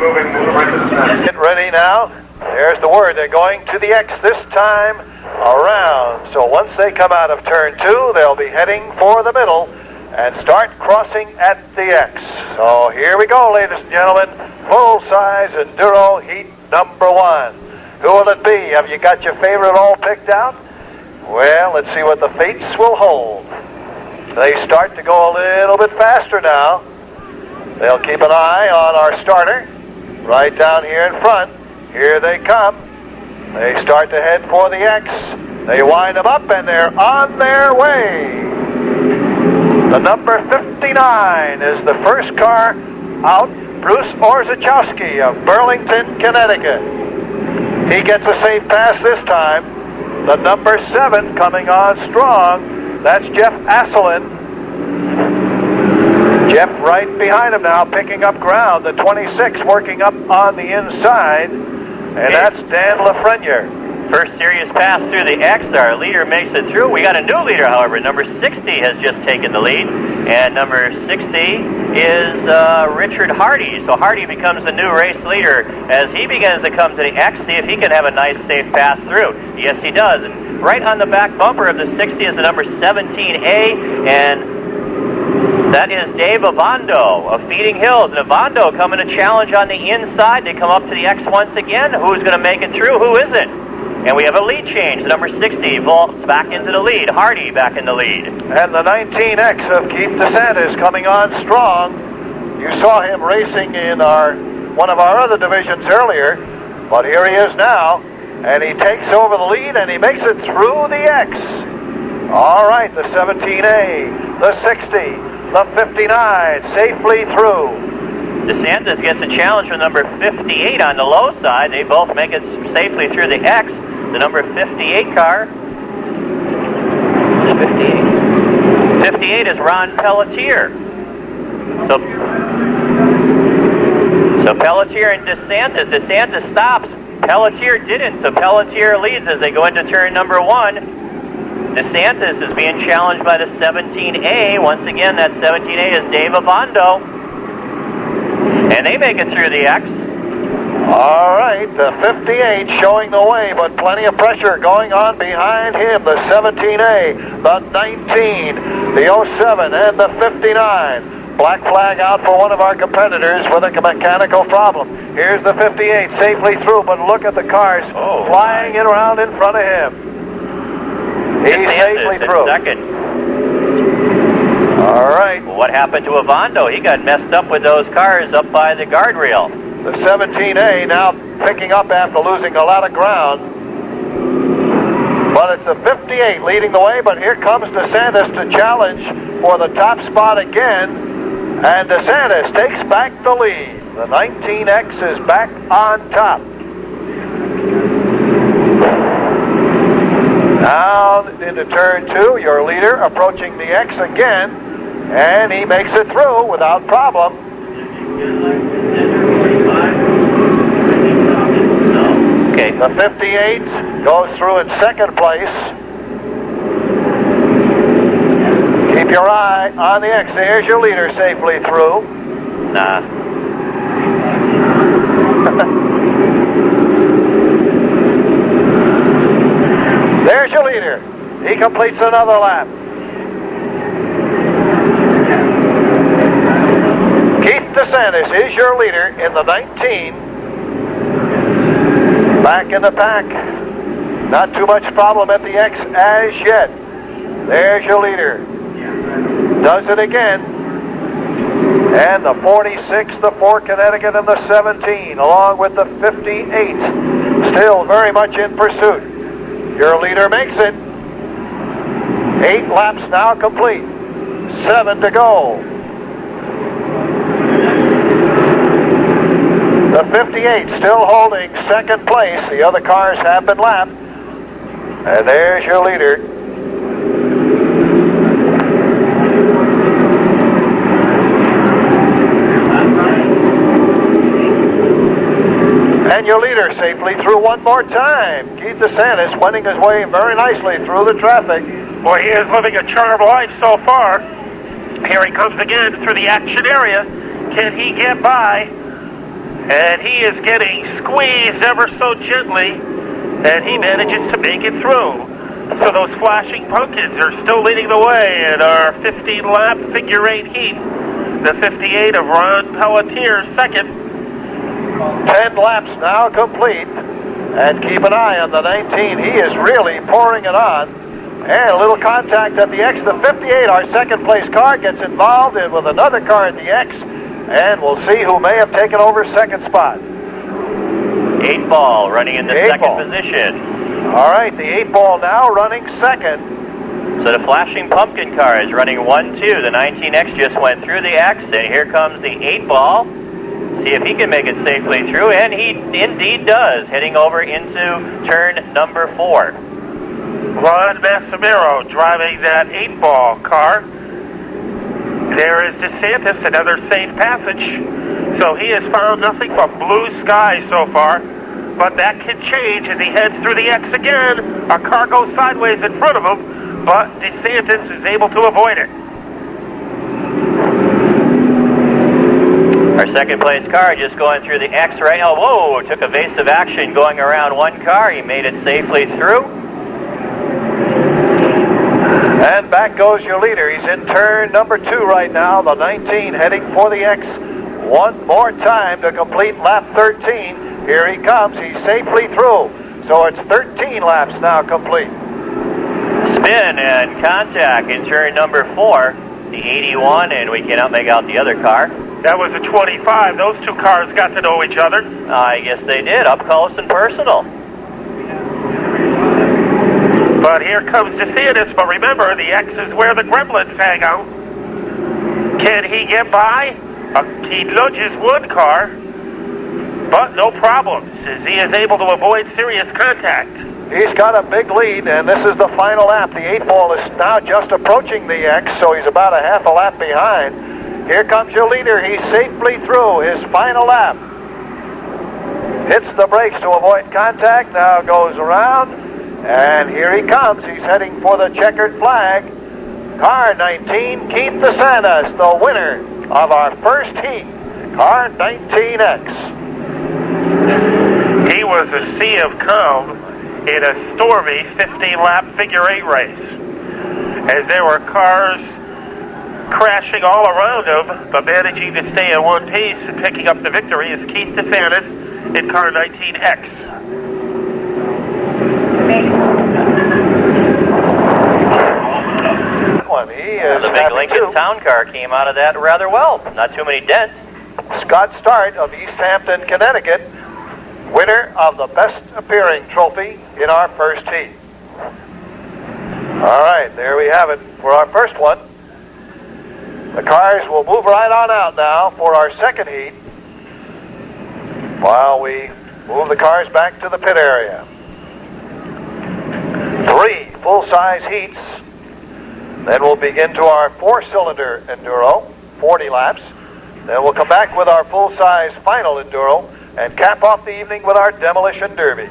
Get ready now. There's the word. They're going to the X this time around. So once they come out of turn 2, they'll be heading for the middle and start crossing at the X. So here we go, ladies and gentlemen. Full-size Enduro heat number 1. Who will it be? Have you got your favorite all picked out? Well, let's see what the fates will hold. They start to go a little bit faster now. They'll keep an eye on our starter right down here in front. Here they come. They start to head for the X. They wind them up and they're on their way. The number 59 is the first car out, Bruce Orzechowski of Burlington, Connecticut. He gets a safe pass this time. The number 7 coming on strong, that's Jeff Asselin. Jeff right behind him now, picking up ground. The 26 working up on the inside, and that's Dan Lafreniere. First serious pass through the X. Our leader makes it through. We got a new leader, however. Number 60 has just taken the lead, and number 60 is Richard Hardy. So Hardy becomes the new race leader as he begins to come to the X, see if he can have a nice, safe pass through. Yes, he does. And right on the back bumper of the 60 is the number 17A, and that is Dave Avando of Feeding Hills. And Avando coming to challenge on the inside. They come up to the X once again. Who's going to make it through? Who isn't? And we have a lead change. The number 60 vaults back into the lead. Hardy back in the lead. And the 19X of Keith DeSantis coming on strong. You saw him racing in one of our other divisions earlier, but here he is now, and he takes over the lead and he makes it through the X. All right, the 17A, the 60, the 59, safely through. DeSantis gets a challenge from number 58 on the low side. They both make it safely through the X. The number 58 car. 58 is Ron Pelletier. So Pelletier and DeSantis. DeSantis stops. Pelletier didn't. So Pelletier leads as they go into turn number 1. DeSantis is being challenged by the 17A. Once again, that 17A is Dave Avando. And they make it through the X. All right, the 58 showing the way, but plenty of pressure going on behind him. The 17A, the 19, the 07, and the 59. Black flag out for one of our competitors with a mechanical problem. Here's the 58 safely through, but look at the cars flying in around in front of him. He's safely through. Second. All right. What happened to Avando? He got messed up with those cars up by the guardrail. The 17A now picking up after losing a lot of ground. But it's the 58 leading the way, but here comes DeSantis to challenge for the top spot again. And DeSantis takes back the lead. The 19X is back on top. Now into turn 2, your leader approaching the X again, and he makes it through without problem. Okay. The 58 goes through in second place. Keep your eye on the X. There's your leader safely through. Nah. There's your leader. He completes another lap. Keith DeSantis is your leader in the 19. Back in the pack. Not too much problem at the X as yet. There's your leader. Does it again. And the 46, the 4 Connecticut, and the 17, along with the 58. Still very much in pursuit. Your leader makes it. 8 laps now complete. 7 to go. The 58 still holding second place. The other cars have been lapped. And there's your leader. And your leader safely through one more time. Keith DeSantis winning his way very nicely through the traffic. Boy, he is living a charmed life so far. Here he comes again through the action area. Can he get by And he is getting squeezed ever so gently, and he manages to make it through. So those flashing pumpkins are still leading the way in our 15-lap figure 8 heat. The 58 of Ron Pelletier second. 10 laps now complete. And keep an eye on the 19. He is really pouring it on. And a little contact at the X. The 58, our second place car, gets involved in with another car at the X. And we'll see who may have taken over second spot. 8 Ball running in the second position. All right, the 8 Ball now running second. So the flashing pumpkin car is running 1-2. The 19X just went through the X, and here comes the 8 Ball. See if he can make it safely through, and he indeed does, heading over into turn number 4. Ron Massimero driving that 8 Ball car. There is DeSantis, another safe passage. So he has found nothing but blue sky so far. But that can change as he heads through the X again. A car goes sideways in front of him, but DeSantis is able to avoid it. Our second place car just going through the X right now. Whoa, took evasive action going around one car. He made it safely through. And back goes your leader. He's in turn number 2 right now. The 19 heading for the X. One more time to complete lap 13. Here he comes. He's safely through. So it's 13 laps now complete. Spin and contact in turn number 4. The 81, and we cannot make out the other car. That was a 25. Those two cars got to know each other. I guess they did, up close and personal. But here comes DeSantis. But remember, the X is where the gremlins hang out. Can he get by? He nudges one car, but no problems, as he is able to avoid serious contact. He's got a big lead, and this is the final lap. The 8 Ball is now just approaching the X, so he's about a half a lap behind. Here comes your leader. He's safely through his final lap. Hits the brakes to avoid contact, now goes around, and here he comes. He's heading for the checkered flag. Car 19, Keith DeSantis, the winner of our first heat, car 19X. He was a sea of calm in a stormy 15-lap figure 8 race, as there were cars crashing all around him, but managing to stay in one piece and picking up the victory is Keith DeSantis in car 19X. The big Lincoln Town car came out of that rather well. Not too many dents. Scott Start of East Hampton, Connecticut, winner of the Best Appearing Trophy in our first heat. All right, there we have it for our first one. The cars will move right on out now for our second heat while we move the cars back to the pit area. 3 full-size heats. Then we'll begin to our 4-cylinder Enduro, 40 laps. Then we'll come back with our full-size final Enduro and cap off the evening with our Demolition Derby.